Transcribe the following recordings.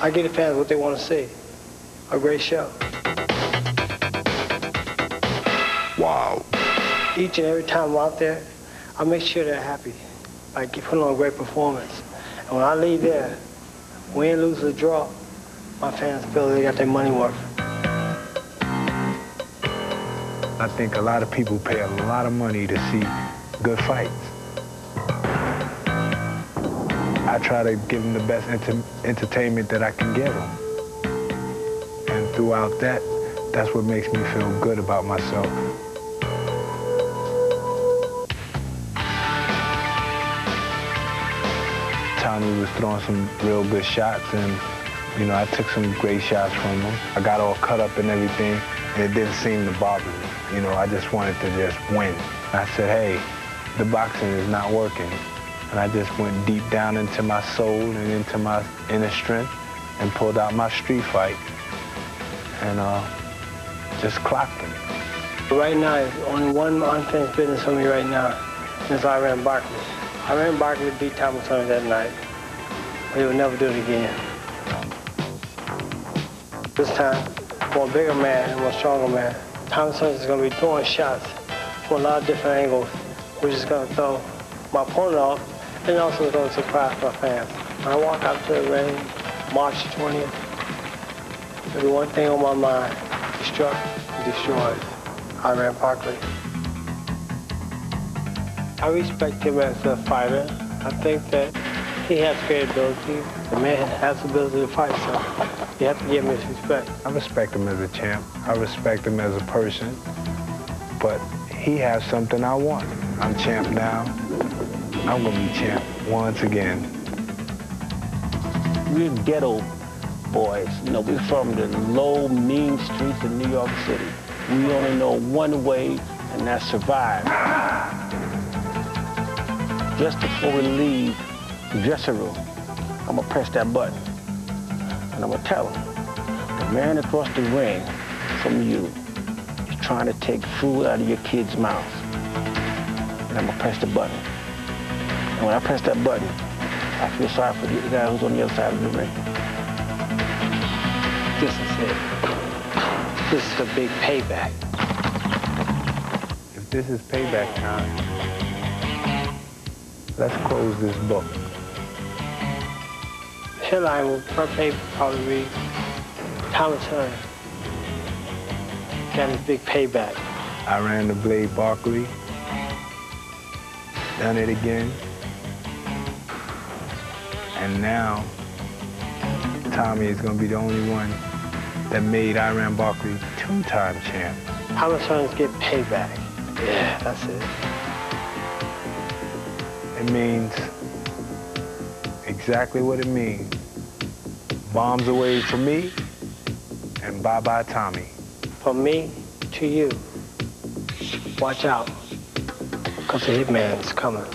I give the fans what they want to see. A great show. Wow. Each and every time I'm out there, I make sure they're happy. I put on a great performance. And when I leave there, win, lose, or draw, my fans feel they got their money worth. I think a lot of people pay a lot of money to see good fights. I try to give them the best entertainment that I can give them. And throughout that, that's what makes me feel good about myself. Tommy was throwing some real good shots, and you know, I took some great shots from him. I got all cut up and everything, and it didn't seem to bother me. You know, I just wanted to just win. I said, hey, the boxing is not working. And I just went deep down into my soul and into my inner strength and pulled out my street fight and just clocked him. Right now, there's only one unfinished business for me right now, and it's Hearns Barkley. Hearns Barkley beat Thomas Hearns that night, but he would never do it again. This time, for a bigger man and a stronger man, Thomas Hearns is going to be throwing shots from a lot of different angles, which is going to throw my opponent off, and also going to surprise my fans. When I walk out to the ring, March 20th, there'll be one thing on my mind: destruct and destroy Hearns Barkley. I respect him as a fighter. I think that he has great ability. The man has the ability to fight, so you have to give him his respect. I respect him as a champ. I respect him as a person, but he has something I want. I'm champ now. I'm gonna be champ once again. We're ghetto boys. You know, we're from the low, mean streets of New York City. We only know one way, and that's survive. Just before we leave the dressing room, I'm gonna press that button, and I'm gonna tell him, the man across the ring from you is trying to take food out of your kid's mouth. And I'm gonna press the button. And when I press that button, I feel sorry for the guy who's on the other side of the ring. This is it. This is a big payback. If this is payback time, let's close this book. The headline will per paper probably read, Thomas Hearns got his big payback. Hearns the Blade Barkley done it again. And now, Tommy is going to be the only one that made Hearns Barkley two-time champ. Thomas Hearns get payback. Yeah, that's it. It means exactly what it means. Bombs away from me, and bye-bye Tommy. From me to you, watch out, because the hitman is coming.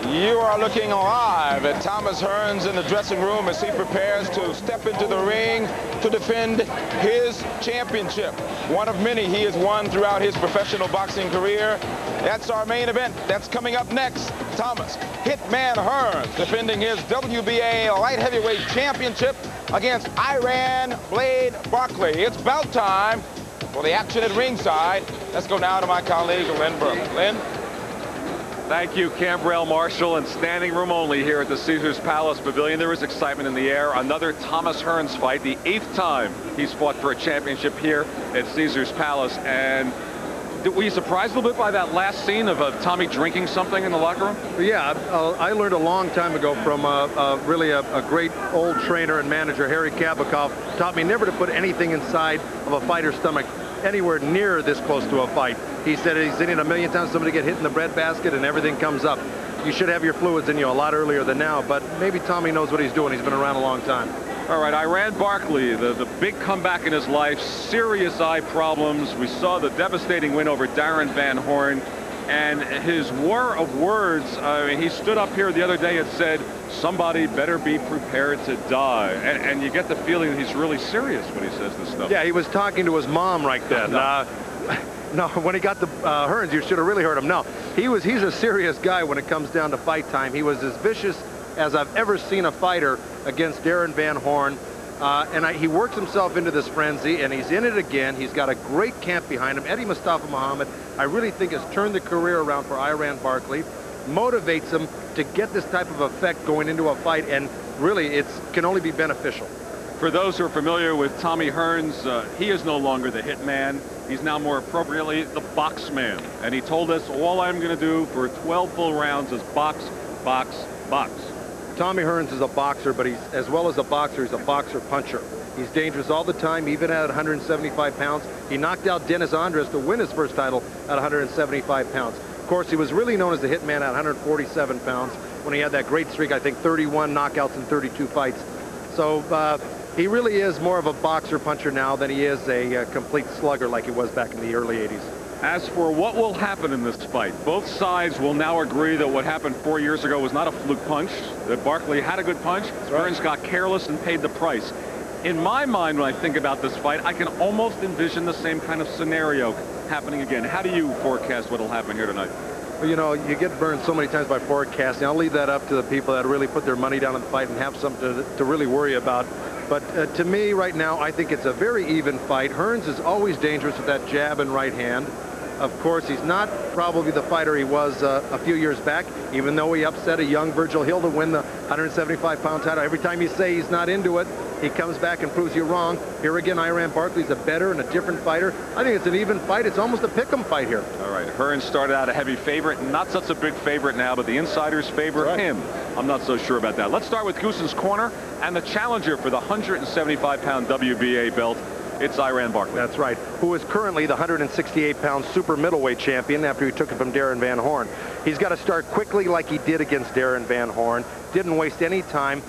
You are looking live at Thomas Hearns in the dressing room as he prepares to step into the ring to defend his championship. One of many he has won throughout his professional boxing career. That's our main event. That's coming up next. Thomas Hitman Hearns defending his WBA light heavyweight championship against Hearns Blade Barkley. It's about time for the action at ringside. Let's go now to my colleague, Lynn Burke. Lynn? Thank you, Cambrell Marshall, and standing room only here at the Caesars Palace Pavilion. There is excitement in the air. Another Thomas Hearns fight, the 8th time he's fought for a championship here at Caesars Palace. And were you surprised a little bit by that last scene of Tommy drinking something in the locker room? Yeah, I learned a long time ago from really a great old trainer and manager, Harry Kabakov, taught me never to put anything inside of a fighter's stomach anywhere near this close to a fight. He said he's seen it a million times, somebody get hit in the breadbasket and everything comes up. You should have your fluids in you a lot earlier than now, but maybe Tommy knows what he's doing. He's been around a long time. All right, Hearns Barkley, the big comeback in his life, serious eye problems. We saw the devastating win over Darren Van Horn, and his war of words. I mean, he stood up here the other day and said, somebody better be prepared to die. And you get the feeling that he's really serious when he says this stuff. Yeah, he was talking to his mom right then. No, when he got the Hearns, you should have really heard him. No, he's a serious guy when it comes down to fight time. He was as vicious as I've ever seen a fighter against Darren Van Horn. He works himself into this frenzy, and he's in it again. He's got a great camp behind him. Eddie Mustafa Muhammad, I really think, has turned the career around for Hearns Barkley, motivates him to get this type of effect going into a fight, and really it can only be beneficial. For those who are familiar with Tommy Hearns, he is no longer the hitman. He's now more appropriately the box man. And he told us, all I'm going to do for 12 full rounds is box, box, box. Tommy Hearns is a boxer, but as well as a boxer, he's a boxer puncher. He's dangerous all the time, even at 175 pounds. He knocked out Dennis Andres to win his first title at 175 pounds. Of course, he was really known as the hitman at 147 pounds when he had that great streak, I think 31 knockouts in 32 fights. So he really is more of a boxer puncher now than he is a complete slugger like he was back in the early 80s. As for what will happen in this fight, both sides will now agree that what happened 4 years ago was not a fluke punch, that Barkley had a good punch. Hearns got careless and paid the price. In my mind, when I think about this fight, I can almost envision the same kind of scenario happening again. How do you forecast what will happen here tonight? Well, you know, you get burned so many times by forecasting. I'll leave that up to the people that really put their money down on the fight and have something to really worry about. But to me, right now, I think it's a very even fight. Hearns is always dangerous with that jab and right hand. Of course, he's not probably the fighter he was a few years back, even though he upset a young Virgil Hill to win the 175-pound title. Every time you say he's not into it, he comes back and proves you wrong. Here again, Hearns Barkley's a better and a different fighter. I think it's an even fight. It's almost a pick'em fight here. All right, Hearns started out a heavy favorite, not such a big favorite now, but the insiders favor him. I'm not so sure about that. Let's start with Goosen's corner and the challenger for the 175-pound WBA belt. It's Hearns Barkley. That's right. Who is currently the 168-pound super middleweight champion after he took it from Darren Van Horn. He's got to start quickly like he did against Darren Van Horn. Didn't waste any time.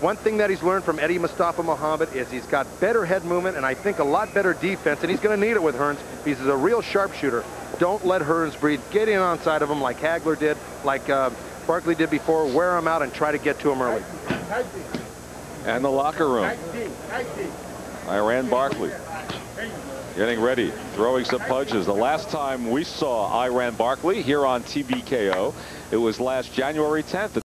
One thing that he's learned from Eddie Mustafa Muhammad is he's got better head movement and I think a lot better defense, and he's going to need it with Hearns. He's a real sharpshooter. Don't let Hearns breathe. Get in on side of him like Hagler did, like Barkley did before. Wear him out and try to get to him early. And the locker room. Hearns Barkley getting ready, throwing some punches. The last time we saw Hearns Barkley here on TBKO, it was last January 10th.